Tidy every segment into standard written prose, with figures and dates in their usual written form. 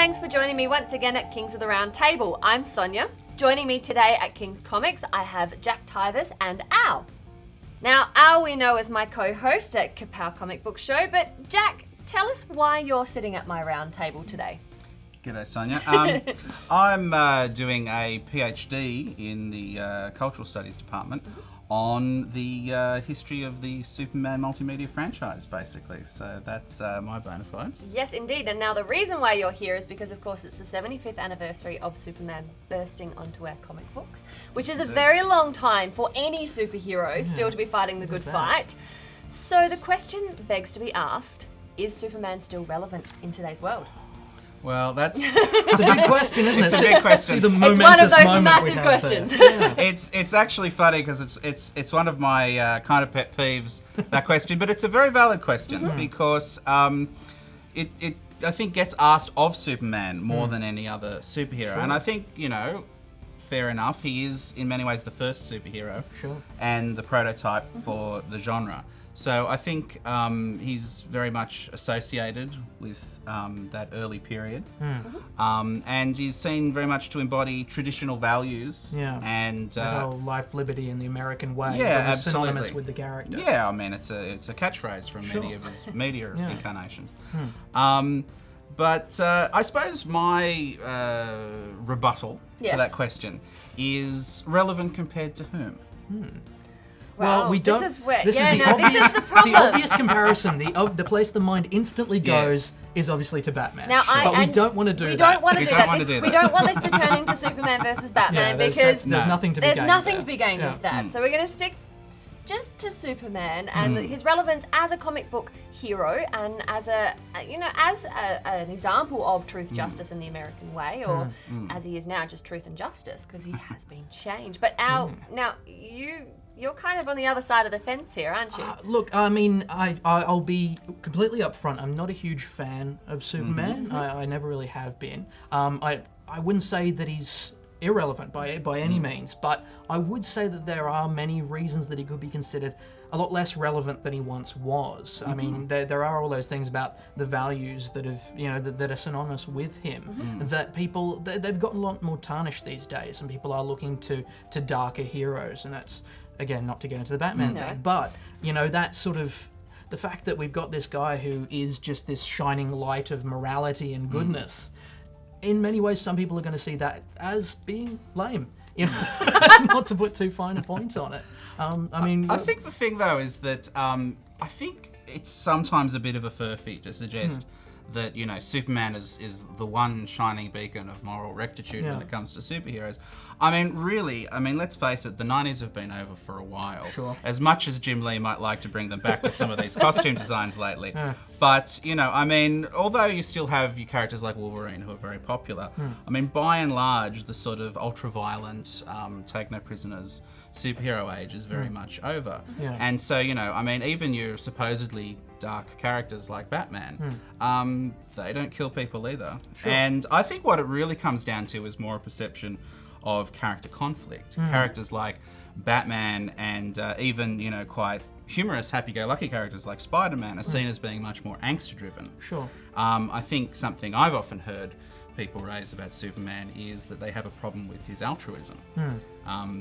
thanks for joining me once again at Kings of the Round Table. I'm Sonya. Joining me today at King's Comics, I have Jack Teiwes and Al. Now, Al we know as my co-host at Kapow Comic Book Show, but Jack, tell us why you're sitting at my round table today. G'day, Sonya. I'm doing a PhD in the Cultural Studies Department on the history of the Superman Multimedia franchise, basically. So that's my bona fides. Yes, indeed. And now the reason why you're here is because, of course, it's the 75th anniversary of Superman bursting onto our comic books, which is a very long time for any superhero still to be fighting the good fight. So the question begs to be asked, is Superman still relevant in today's world? Well, it's a big question, isn't it? It's a big question. The it's one of those massive questions. Yeah. It's actually funny because it's one of my kind of pet peeves, that question, but it's a very valid question because it I think gets asked of Superman more than any other superhero, and I think fair enough, he is in many ways the first superhero and the prototype for the genre. So I think he's very much associated with that early period, and he's seen very much to embody traditional values. And the whole life, liberty, and the American way. Yeah, is absolutely. synonymous with the character. Yeah, I mean it's a catchphrase from many of his media incarnations. But I suppose my rebuttal to that question is relevant compared to whom? Well, we don't. This is where. This is the problem. The obvious comparison, the place the mind instantly goes is obviously to Batman. Now, but we don't want to do that. We don't want to do that. We don't want this to turn into Superman versus Batman because there's nothing to be gained. There's nothing to be gained with that. So we're going to stick just to Superman and his relevance as a comic book hero and as an example of truth, justice, and the American way, or as he is now, just truth and justice, because he has been changed. But now you're kind of on the other side of the fence here, aren't you? Look, I mean, I'll be completely upfront. I'm not a huge fan of Superman. I never really have been. I wouldn't say that he's irrelevant by any means, but I would say that there are many reasons that he could be considered a lot less relevant than he once was. I mean, there are all those things about the values that have, that are synonymous with him, that people, they've gotten a lot more tarnished these days, and people are looking to darker heroes, and that's, again, not to get into the Batman thing, but, that sort of, the fact that we've got this guy who is just this shining light of morality and goodness, in many ways, some people are going to see that as being lame, not to put too fine a point on it. I think the thing, though, is that I think it's sometimes a bit of a furphy to suggest that, Superman is the one shining beacon of moral rectitude when it comes to superheroes. I mean, really, let's face it, the 90s have been over for a while. Sure. As much as Jim Lee might like to bring them back with some of these costume designs lately. But, although you still have your characters like Wolverine who are very popular, by and large, the sort of ultra-violent, take no prisoners superhero age is very much over. And so, even your supposedly dark characters like Batman, they don't kill people either. And I think what it really comes down to is more a perception of character conflict. Characters like Batman and even, quite humorous, happy-go-lucky characters like Spider-Man are seen as being much more angst-driven. I think something I've often heard people raise about Superman is that they have a problem with his altruism.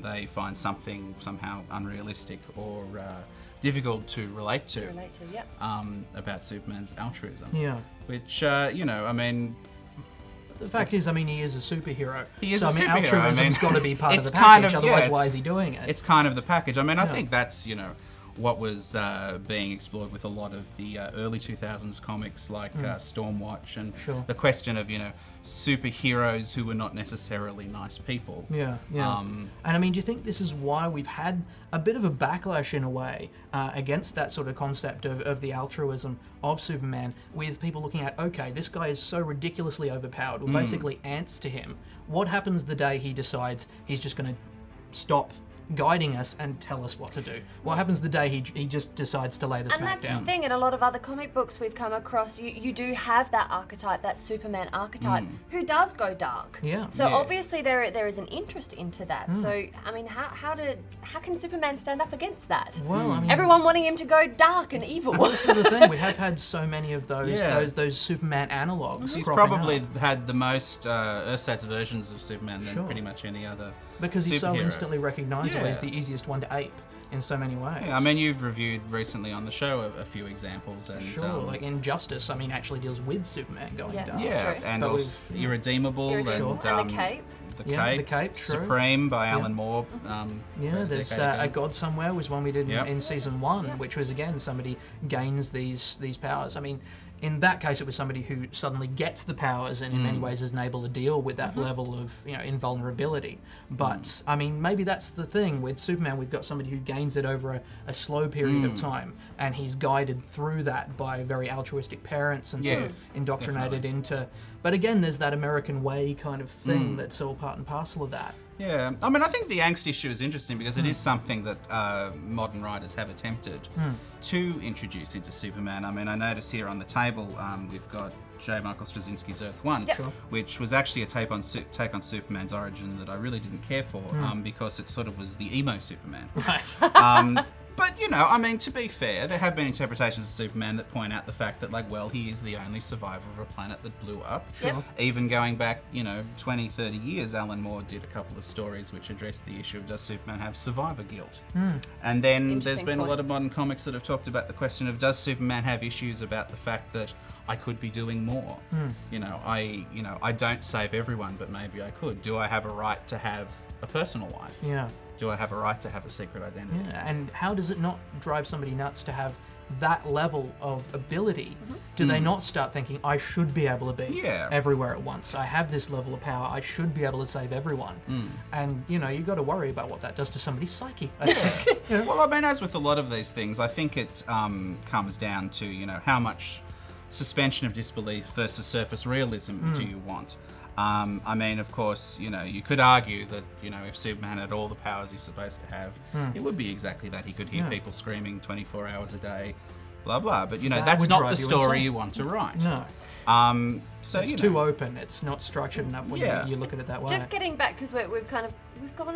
They find something somehow unrealistic or difficult to relate to about Superman's altruism. Which, the fact is, he is a superhero. He is a superhero. Altruism's got to be part of the package, otherwise why is he doing it? It's kind of the package. I think that's, what was being explored with a lot of the early 2000s comics like Stormwatch and the question of, superheroes who were not necessarily nice people. And do you think this is why we've had a bit of a backlash in a way against that sort of concept of the altruism of Superman, with people looking at, okay, this guy is so ridiculously overpowered, we're basically ants to him. What happens the day he decides he's just going to stop guiding us and tell us what to do. What happens the day he just decides to lay the And smack that's down? the thing, in a lot of other comic books we've come across, you do have that archetype, that Superman archetype, who does go dark. Yeah. So Yes. obviously there is an interest into that. So I mean, how can Superman stand up against that? Well, I mean, Everyone wanting him to go dark and evil. that's the thing. We have had so many of those Yeah. those Superman analogs. He's cropping probably up. had the most ersatz versions of Superman than Sure. pretty much any other Because he's so superhero. instantly recognisable. He's Yeah. the easiest one to ape in so many ways. Yeah, I mean, you've reviewed recently on the show a few examples, and Sure, like Injustice, I mean, actually deals with Superman going Yeah. dark. That's yeah, true. and But also Irredeemable, Irredeemable. and, And the Cape. the Yeah, Cape, the Cape, true. Supreme by Yeah. Alan Moore. Yeah, a there's decade A ago. God Somewhere was one we did Yep. in season 1, Yeah. which was again somebody gains these powers. I mean, in that case, it was somebody who suddenly gets the powers and in many ways isn't able to deal with that level of invulnerability. But I mean, maybe that's the thing with Superman. We've got somebody who gains it over a slow period of time, and he's guided through that by very altruistic parents and sort Yes, of indoctrinated definitely. into. But again, there's that American way kind of thing that's all part and parcel of that. Yeah, I mean, I think the angst issue is interesting because it is something that modern writers have attempted to introduce into Superman. I mean, I notice here on the table we've got J. Michael Straczynski's Earth 1, Yep. Sure. which was actually a take on Superman's origin that I really didn't care for because it sort of was the emo Superman. Right. But, you know, I mean, to be fair, there have been interpretations of Superman that point out the fact that, like, well, he is the only survivor of a planet that blew up. Sure. Even going back, 20, 30 years, Alan Moore did a couple of stories which addressed the issue of does Superman have survivor guilt? And then there's Interesting been a point. lot of modern comics that have talked about the question of does Superman have issues about the fact that I could be doing more? I don't save everyone, but maybe I could. Do I have a right to have a personal life? Yeah. Do I have a right to have a secret identity? Yeah, and how does it not drive somebody nuts to have that level of ability? Do they not start thinking, I should be able to be Yeah. everywhere at once? I have this level of power. I should be able to save everyone. And, you've got to worry about what that does to somebody's psyche, I think. Well, I mean, as with a lot of these things, I think it comes down to, how much suspension of disbelief versus surface realism do you want? I mean, of course, you could argue that, if Superman had all the powers he's supposed to have, it would be exactly that. He could hear people screaming 24 hours a day, blah, blah. But, That that's would not drive the you story insane. you want to write. No. So, It's too open. It's not structured enough when Yeah. you look at it that way. Just getting back, because we've gone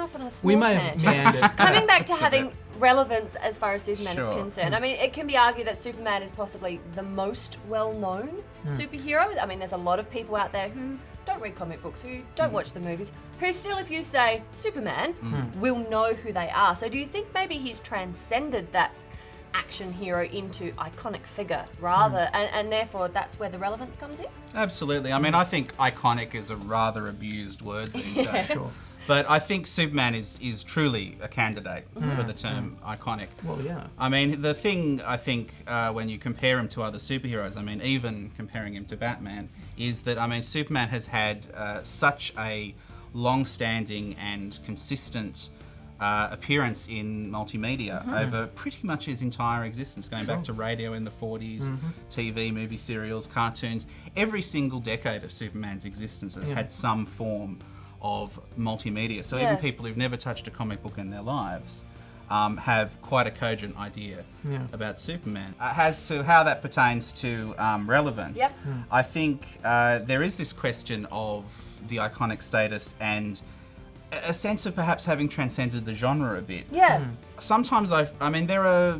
off on a small we may have tangent. meandered. Coming back to having relevance as far as Superman is Sure. concerned, I mean, it can be argued that Superman is possibly the most well-known superhero. I mean, there's a lot of people out there who don't read comic books, who don't watch the movies, who still, if you say Superman, will know who they are. So do you think maybe he's transcended that action hero into iconic figure rather, and therefore that's where the relevance comes in? Absolutely. I mean, I think iconic is a rather abused word these days. Sure. But I think Superman is truly a candidate for the term iconic. Well, yeah. I mean, the thing I think when you compare him to other superheroes, I mean, even comparing him to Batman, is that, I mean, Superman has had such a long-standing and consistent appearance in multimedia over pretty much his entire existence, going back to radio in the 40s, TV, movie serials, cartoons. Every single decade of Superman's existence has had some form of multimedia. So even people who've never touched a comic book in their lives have quite a cogent idea about Superman. As to how that pertains to relevance, Yep. I think there is this question of the iconic status and a sense of perhaps having transcended the genre a bit. Yeah. Sometimes I mean, there are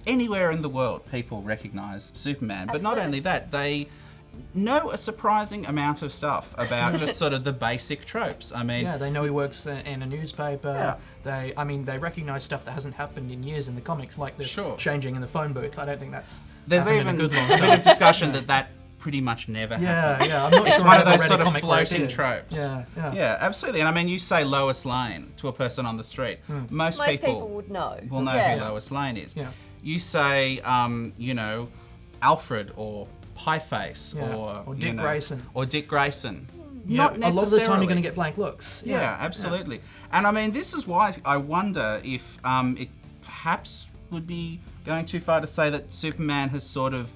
anywhere in the world people recognise Superman, but not Absolutely. only that, they know a surprising amount of stuff about just sort of the basic tropes. I mean, Yeah, they know he works in a newspaper. They recognise stuff that hasn't happened in years in the comics, like the Sure. changing in the phone booth. I don't think that's there's happened even in a good long a bit time. of discussion that pretty much never happened. Yeah, I'm not It's sure one I've of those read a sort of comic where it floating did. tropes. Yeah. Yeah, absolutely. And I mean, you say Lois Lane to a person on the street. Most Most people people would know. will know Yeah. who Lois Lane is. Yeah. You say, Alfred or Pieface Or Dick Grayson. Or Dick Grayson. Not Not a lot of the time you're necessarily. going to get blank looks. Yeah, absolutely. And I mean, this is why I wonder if it perhaps would be going too far to say that Superman has sort of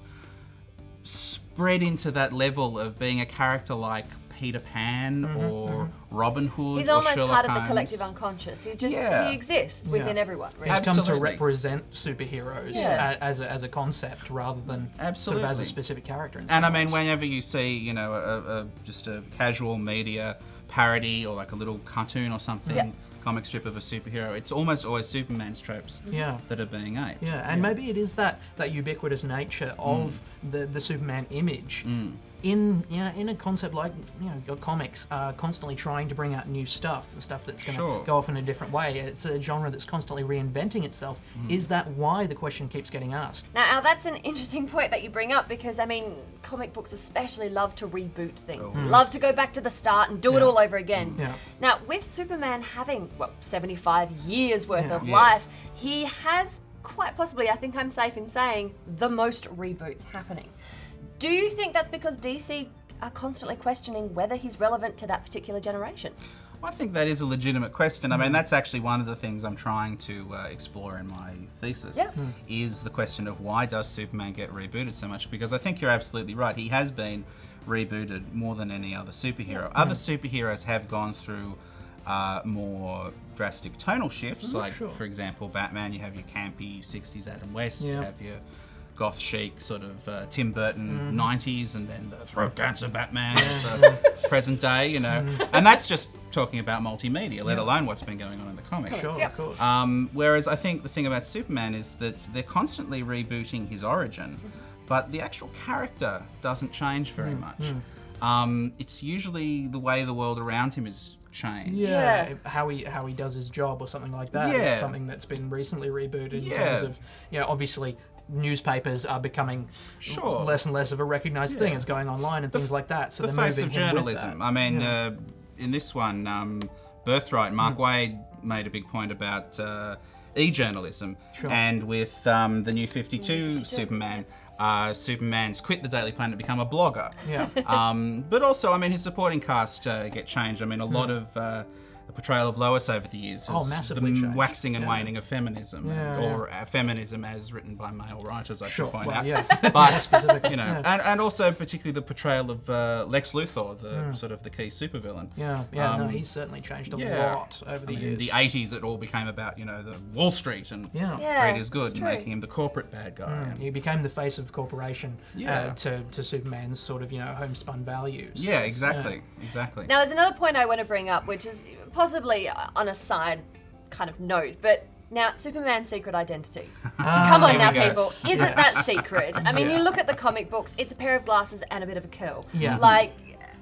spread into that level of being a character like Peter Pan or Robin Hood. He's or almost Sherlock part of the Holmes. collective unconscious. He just Yeah. he exists within everyone. Really. He's come to Absolutely. represent superheroes as a concept rather than sort of as a Absolutely. specific character. In And I some mean, ways. whenever you see, you know, just a casual media parody or like a little cartoon or something, comic strip of a superhero, it's almost always Superman's tropes that are being aped. Yeah, and maybe it is that ubiquitous nature of the Superman image in a concept like your comics are constantly trying to bring out new stuff, the stuff that's going to go off in a different way. It's a genre that's constantly reinventing itself. Is that why the question keeps getting asked? Now, Al, that's an interesting point that you bring up because, I mean, comic books especially love to reboot things, love to go back to the start and do it all over again. Yeah. Now, with Superman having, 75 years worth of life, he has quite possibly, I think I'm safe in saying, the most reboots happening. Do you think that's because DC are constantly questioning whether he's relevant to that particular generation? I think that is a legitimate question. I mean, that's actually one of the things I'm trying to explore in my thesis, is the question of why does Superman get rebooted so much? Because I think you're absolutely right. He has been rebooted more than any other superhero. Other superheroes have gone through more drastic tonal shifts. For example, Batman, you have your campy 60s Adam West, you have your goth chic sort of Tim Burton 90s, and then the throat cancer Batman for present day, you know. And that's just talking about multimedia, let alone what's been going on in the comics. Sure, of course. Whereas I think the thing about Superman is that they're constantly rebooting his origin, but the actual character doesn't change very much. It's usually the way the world around him is changed. Yeah, how he does his job or something like that is something that's been recently rebooted in terms of, obviously newspapers are becoming less and less of a recognised thing. It's going online and things like that. So the face of journalism. I mean, in this one, Birthright, Mark Waid made a big point about e-journalism, and with the New 52 Superman. Superman's quit the Daily Planet to become a blogger. But also, I mean, his supporting cast get changed. I mean, a lot of the portrayal of Lois over the years has massively the changed. waxing and waning of feminism, or feminism as written by male writers, I should point out. But specific, you know, and also particularly the portrayal of Lex Luthor, the sort of the key supervillain. No, he's certainly changed a lot over the years. In the 80s, it all became about, you know, the Wall Street and great is good, and making him the corporate bad guy. He became the face of corporation to Superman's sort of, homespun values. Yeah, exactly. Now, there's another point I want to bring up, which is possibly on a side kind of note, but now Superman's secret identity. Come on now, people. Is it that secret? I mean, you look at the comic books, it's a pair of glasses and a bit of a curl.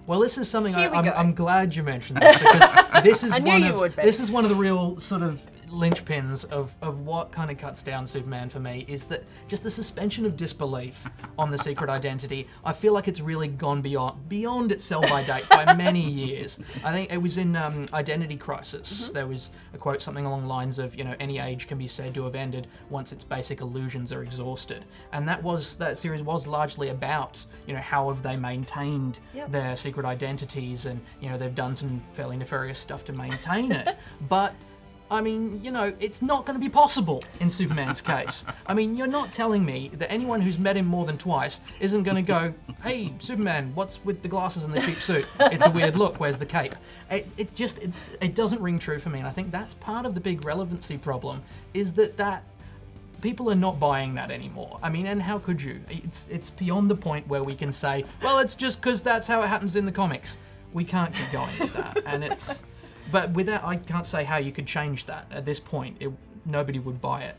Well, this is something Here we go. I'm glad you mentioned this, because this is I knew you would be. This is one of the real sort of linchpins of what kind of cuts down Superman for me, is that just the suspension of disbelief on the secret identity. I feel like it's really gone beyond its sell-by date by many years. I think it was in Identity Crisis. There was a quote something along the lines of, any age can be said to have ended once its basic illusions are exhausted. And that series was largely about, how have they maintained their secret identities, and, they've done some fairly nefarious stuff to maintain it. But I mean, it's not going to be possible in Superman's case. I mean, you're not telling me that anyone who's met him more than twice isn't going to go, hey, Superman, what's with the glasses and the cheap suit? It's a weird look, where's the cape? It doesn't ring true for me, and I think that's part of the big relevancy problem, is that people are not buying that anymore. I mean, and how could you? It's beyond the point where we can say, well, it's just because that's how it happens in the comics. We can't keep going with that, and it's... But with that, I can't say how you could change that. At this point, nobody would buy it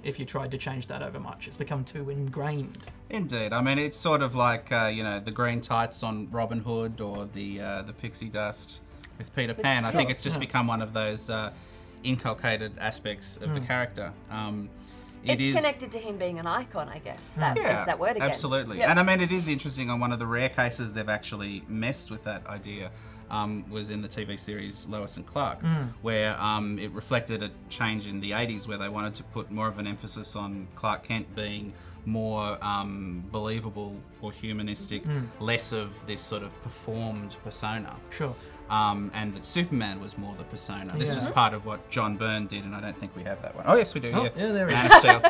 if you tried to change that over much. It's become too ingrained. Indeed. I mean, it's sort of like, the green tights on Robin Hood, or the pixie dust with Peter Pan. I think it's just become one of those inculcated aspects of the character. It's connected to him being an icon, I guess. That's that word again. Absolutely. And I mean, it is interesting, on one of the rare cases they've actually messed with that idea. Was in the TV series Lois and Clark, where it reflected a change in the 80s, where they wanted to put more of an emphasis on Clark Kent being more believable or humanistic, less of this sort of performed persona. Sure. And that Superman was more the persona. This was part of what John Byrne did, and I don't think we have that one. Oh, yes, we do. Yeah, there we Man of Steel.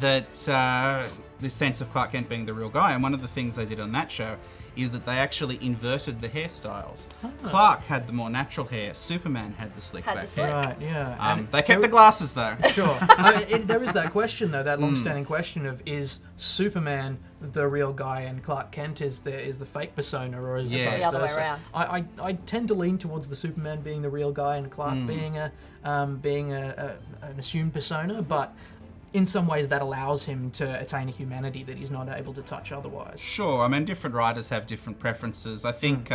That this sense of Clark Kent being the real guy, and one of the things they did on that show is that they actually inverted the hairstyles. Clark had the more natural hair. Superman had the slick Had back the slick. hair. Right, yeah. And They kept the glasses though. Sure. There is that question, though, that long-standing question of, is Superman the real guy and Clark Kent is the fake persona, or is it Yes. vice The other way versa? around. I tend to lean towards the Superman being the real guy and Clark being an assumed persona, but in some ways that allows him to attain a humanity that he's not able to touch otherwise. Sure, I mean, different writers have different preferences. I think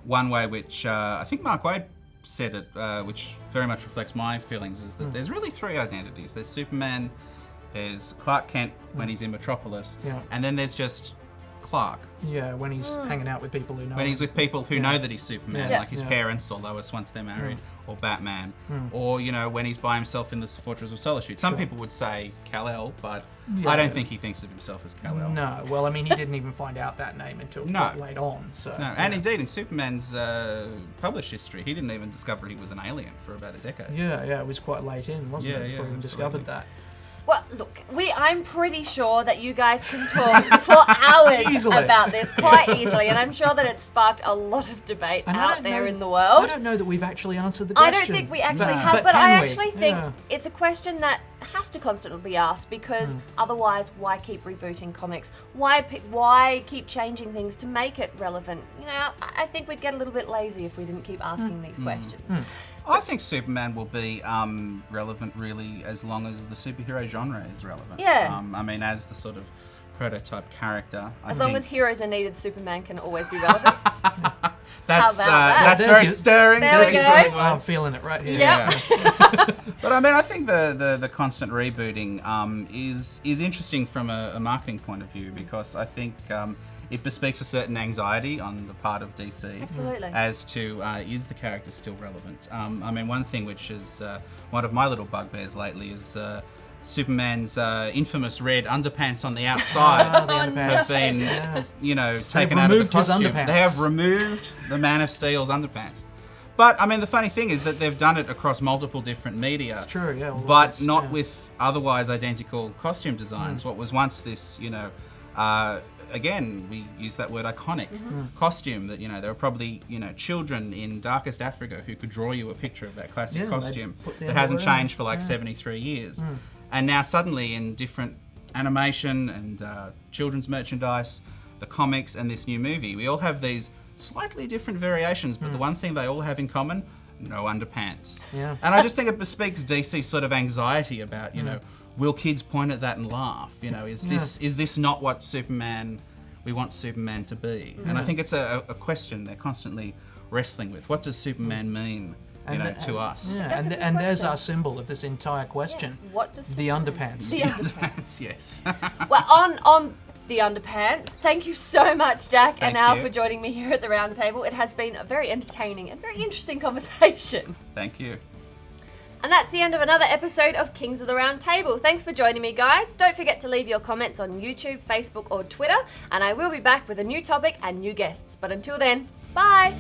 one way which I think Mark Waid said it, which very much reflects my feelings, is that there's really three identities. There's Superman, there's Clark Kent when he's in Metropolis, and then there's just Clark. Yeah, when he's hanging out with people who know When he's him. with people who know that he's Superman, Yeah. like his Yeah. parents or Lois once they're married, or Batman, or, you know, when he's by himself in the Fortress of Solitude. Some people would say Kal-El, but I don't think he thinks of himself as Kal-El. No, well, I mean, he didn't even find out that name until quite late on. So No, and indeed, in Superman's published history, he didn't even discover he was an alien for about a decade. yeah, it was quite late in, wasn't it, before he even discovered that. Well, look, I'm pretty sure that you guys can talk for hours Easily. about this quite easily, and I'm sure that it sparked a lot of debate And I out don't there know- in the world. I don't know that we've actually answered the I question. don't think we actually But- have, but can I we? actually think Yeah. it's a question that has to constantly be asked, because otherwise, why keep rebooting comics? Why keep changing things to make it relevant? You know, I think we'd get a little bit lazy if we didn't keep asking these questions. I think Superman will be relevant, really, as long as the superhero genre is relevant. Yeah. I mean, as the sort of prototype character. As long as heroes are needed, Superman can always be relevant. that's How about that? that's very There's stirring. There we Those go. sort of Oh, I'm words. feeling it right here. Yeah. But I mean, I think the constant rebooting is interesting from a marketing point of view, because I think it bespeaks a certain anxiety on the part of DC Absolutely. as to is the character still relevant. I mean, one thing which is one of my little bugbears lately is Superman's infamous red underpants on the outside The underpants. have been, Yeah. you know, taken out of the removed his costume. underpants. They have removed the Man of Steel's underpants. But I mean, the funny thing is that they've done it across multiple different media. It's true, yeah. Well, But it's- not yeah. with otherwise identical costume designs. What was once this, you know, again, we use that word iconic costume that, you know, there were probably, you know, children in darkest Africa who could draw you a picture of that classic Yeah, costume they'd put their that hasn't underwear on. changed for like 73 years. And now suddenly in different animation and children's merchandise, the comics and this new movie, we all have these slightly different variations, but the one thing they all have in common, no underpants. Yeah. And I just think it bespeaks DC's sort of anxiety about, you know, will kids point at that and laugh? You know, is this not what we want Superman to be? And I think it's a question they're constantly wrestling with. What does Superman mean, you know, to us? Yeah, That's a good and there's question. our symbol of this entire question. What does The underpants. The underpants. Underpants, yes. Well, on the underpants, thank you so much, Jack and Thank Al, you. for joining me here at the round table. It has been a very entertaining and very interesting conversation. Thank you. And that's the end of another episode of Kings of the Round Table. Thanks for joining me, guys. Don't forget to leave your comments on YouTube, Facebook, or Twitter, and I will be back with a new topic and new guests. But until then, bye!